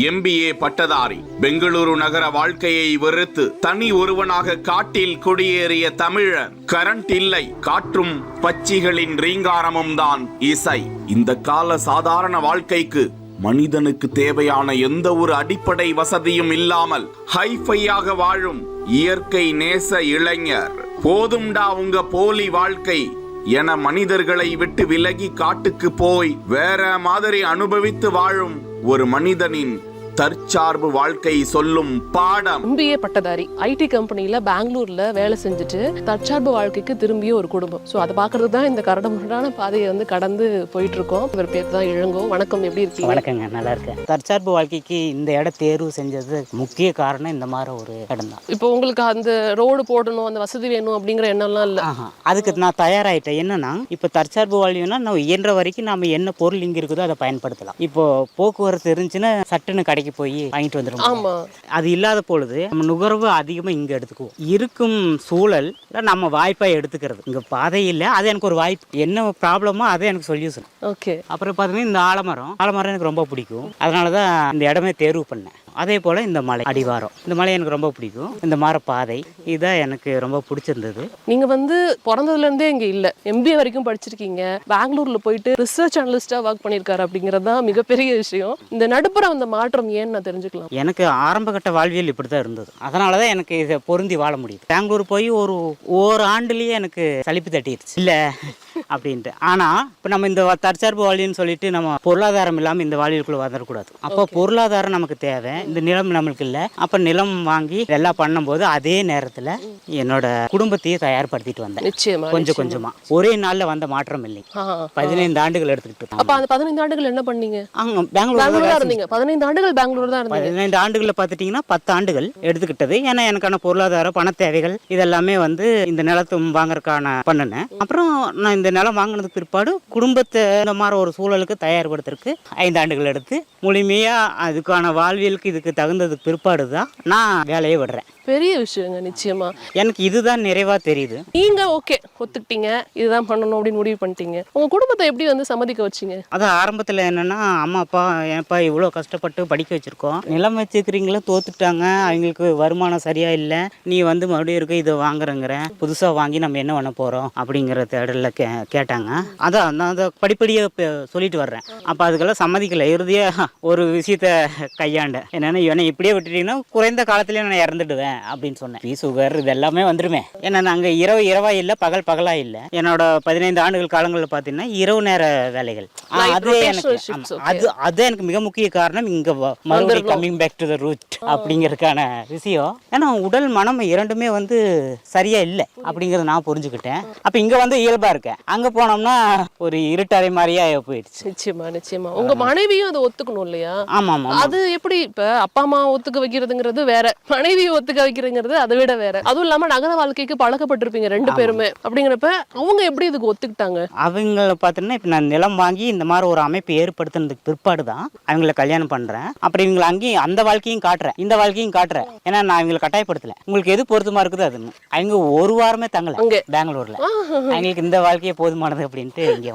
MBA பட்டதாரி பெங்களூரு நகர வாழ்க்கையை வெறுத்து தனி ஒருவனாக காட்டில் குடியேறிய தமிழன். கரண்ட் இல்லை, காற்றும் பச்சிகளின் ரீங்காரமும் தான் இசை. இந்த கால சாதாரண வாழ்க்கைக்கு மனிதனுக்கு தேவையான எந்த ஒரு அடிப்படை வசதியும் இல்லாமல் ஹைஃபையாக வாழும் இயற்கை நேச இளைஞர். போதும்டா உங்க போலி வாழ்க்கை என மனிதர்களை விட்டு விலகி காட்டுக்கு போய் வேற மாதிரி அனுபவித்து வாழும் ஒரு மனிதனின் தற்சார்பு வாழ்க்கை சொல்லும் பாடம். MBA பட்டதாரி ஐடி கம்பெனில பெங்களூர்ல வேலை செஞ்சுட்டு தற்சார்பு வாழ்க்கைக்கு திரும்பிய ஒரு குடும்பம். ஸோ அதை பார்க்கறது தான் இந்த கரடுமுரடான பாதையை கடந்து போயிட்டு இருக்கோம். இவர் பேர் தான் இளங்கோ. வணக்கம், எப்படி இருக்கீங்க? வணக்கங்க, நல்லா இருக்கேன். தற்சார்பு வாழ்க்கைக்கு இந்த இடம் தேர்வு செஞ்சது முக்கிய காரணம் இந்த மாதிரி ஒரு இடம் தான். இப்போ உங்களுக்கு அந்த ரோடு போடணும், அந்த வசதி வேணும் அப்படிங்கிற எண்ணம்லாம் இல்லை? அதுக்கு நான் தயாராகிட்டேன். என்னன்னா இப்போ தற்சார்பு வாழ்க்கைனா நம்ம இயன்ற வரைக்கும் நம்ம என்ன பொருள் இங்கே இருக்குதோ அதை பயன்படுத்தலாம். இப்போ போக்குவரத்து இருந்துச்சுன்னா சட்டுன்னு கடைக்கு போய் வாங்கிட்டு வந்துடும். அது இல்லாத பொழுது நம்ம நுகர்வு அதிகமா இங்க எடுத்துக்குவோம். இருக்கும் சூழல் நம்ம வாய்ப்பா எடுத்துக்கிறது. இங்க பாதை இல்லை, அது எனக்கு ஒரு வாய்ப்பு. என்ன ப்ராப்ளமோ அதை எனக்கு சொல்யூஷன். ஓகே. அப்புறம் பார்த்தீங்கன்னா இந்த ஆலமரம் எனக்கு ரொம்ப பிடிக்கும். அதனாலதான் இந்த இடமே தேர்வு பண்ணேன். அதே போல இந்த மலை அடிவாரம், இந்த மலை எனக்கு ரொம்ப பிடிக்கும். இந்த மாதிரி பாதை இதான் எனக்கு ரொம்ப பிடிச்சிருந்தது. நீங்க பிறந்ததுல இருந்தே இங்க இல்ல, MBA வரைக்கும் படிச்சிருக்கீங்க, பெங்களூர்ல போயிட்டு ரிசர்ச் அனலிஸ்டா ஒர்க் பண்ணிருக்காரு அப்படிங்கறது தான் மிகப்பெரிய விஷயம். இந்த நடுப்புற அந்த மாற்றம் ஏன்னு நான் தெரிஞ்சுக்கலாம்? எனக்கு ஆரம்ப கட்ட வாழ்வியல் இப்படிதான் இருந்தது. அதனாலதான் எனக்கு இதை பொருந்தி வாழ முடியுது. பெங்களூர் போய் ஒரு ஆண்டுலயே எனக்கு சலிப்பு தட்டிடுச்சு இல்ல அப்படின்ட்டு. ஆனா இப்ப நம்ம இந்த தற்சார்பு வாழ்வியல்னு சொல்லிட்டு நம்ம பொருளாதாரம் இல்லாம இந்த வாழ்வியலுக்குள்ள வந்துடக்கூடாது. அப்போ பொருளாதாரம் நமக்கு தேவை. இந்த நிலம் நம்மளுக்கு இல்லை. அப்ப நிலம் வாங்கி எல்லாம் பண்ணும்போது அதே நேரத்துல என்னோட குடும்பத்தையே தயார்படுத்திட்டு வந்தேன். நிச்சயமா கொஞ்சமா ஒரே நாள்ல வந்த மாற்றம் இல்லை. 15 ஆண்டுகள் எடுத்துக்கிட்டு. அப்ப அந்த 15 ஆண்டுகள் என்ன பண்ணீங்க? பெங்களூர் இருந்தீங்க. 15 ஆண்டுகள் பெங்களூர் தான் இருந்தீங்க. 15 ஆண்டுகள்ல பாத்துட்டீங்கன்னா 10 ஆண்டுகள் எடுத்துக்கிட்டது. ஏன்னா எனக்கான பொருளாதார பண தேவைகள் இதெல்லாமே இந்த நிலத்தை வாங்கறதுக்கான பண்ணினேன். அப்புறம் நான் இந்த நிலம் வாங்கினதுக்கு பிற்பாடு குடும்பத்தை இந்த மாதிரி ஒரு சூழலுக்கு தயார்படுத்துறதுக்கு 5 ஆண்டுகள் எடுத்து முழுமையா அதுக்கான வாழ்வியலுக்கு இதுக்கு தகுந்ததுக்கு பிற்பாடு தான் நான் வேலையை விடுறேன். பெரிய விஷயங்க. நிச்சயமா எனக்கு இதுதான் நிறைவா தெரியுது. நீங்க ஓகே ஒத்துக்கிட்டீங்க, இதுதான் பண்ணணும் அப்படின்னு முடிவு பண்ணிட்டீங்க. உங்க குடும்பத்தை எப்படி சம்மதிக்க வச்சீங்க? அதான் ஆரம்பத்துல என்னன்னா, அம்மா அப்பா ஏன்ப்பா இவ்வளவு கஷ்டப்பட்டு படிக்க வச்சிருக்கோம், நிலம் வச்சுக்கிறீங்களா, தோத்துட்டாங்க, அவங்களுக்கு வருமானம் சரியா இல்லை, நீ மறுபடியும் இருக்க இதை வாங்குறங்கிற, புதுசா வாங்கி நம்ம என்ன பண்ண போறோம் அப்படிங்கிற தேடல கேட்டாங்க. அதான் நான் அதை படிப்படியா சொல்லிட்டு வர்றேன். அப்ப அதுக்கெல்லாம் சம்மதிக்கல. இறுதியா ஒரு விஷயத்த கையாண்டேன். என்னன்னா, இப்படியே விட்டுட்டீங்கன்னா குறைந்த காலத்திலேயே நான் இறந்துடுவேன் அப்படின்னு சொன்னேன். சுகர் இது எல்லாமே வந்துருமே. ஏன்னா நாங்க இரவா இல்ல, பகலா இல்ல. என்னோட 15 ஆண்டுகள் காலங்களில் பாத்தீங்கன்னா இரவு நேர வேலைகள். அது எனக்கு மிக முக்கிய காரணம். இங்க மறுபடியும் coming back to the root அப்படிங்கறதுக்கான விஷயம். ஏன்னா உடல் மனம் இரண்டுமே சரியா இல்லை அப்படிங்கறத நான் புரிஞ்சுக்கிட்டேன். அப்ப இங்க இயல்பா இருக்கேன். அங்க போனோம்னா ஒரு இருட்டறை மாதிரியா போயிடுச்சு. நிச்சயமா உங்க மனைவியும் அதை ஒத்துக்கணும் இல்லையா? ஆமா. அது எப்படி இப்ப அப்பா அம்மா ஒத்துக்க வைக்கிறதுங்கிறது வேற, மனைவியை ஒத்துக்க வைக்கிறதுங்கிறது அதை விட வேற. அதுவும் இல்லாம நகர வாழ்க்கைக்கு பழக்கப்பட்டிருப்பீங்க 2 பேருமே. அப்படிங்கிறப்ப அவங்க எப்படி இதுக்கு ஒத்துக்கிட்டாங்க? அவங்கள பாத்தீங்கன்னா இப்ப நான் நிலம் வாங்கி இந்த மாதிரி ஒரு அமைப்பு ஏற்படுத்தினதுக்கு பிற்பாடுதான் அவங்களை கல்யாணம் பண்றேன். அப்புறம் இவங்களை அங்கேயும் அந்த வாழ்க்கையும் காட்டுறேன், இந்த வாழ்க்கையும் காட்டுறேன். ஏன்னா நான் இவங்களை கட்டாயப்படுத்தல. உங்களுக்கு எது பொருத்தமா இருக்குது அது. அவங்க ஒரு வாரமே தங்கல பெங்களூர்ல. அவங்களுக்கு இந்த வாழ்க்கையே போதுமானது அப்படின்ட்டு இங்கே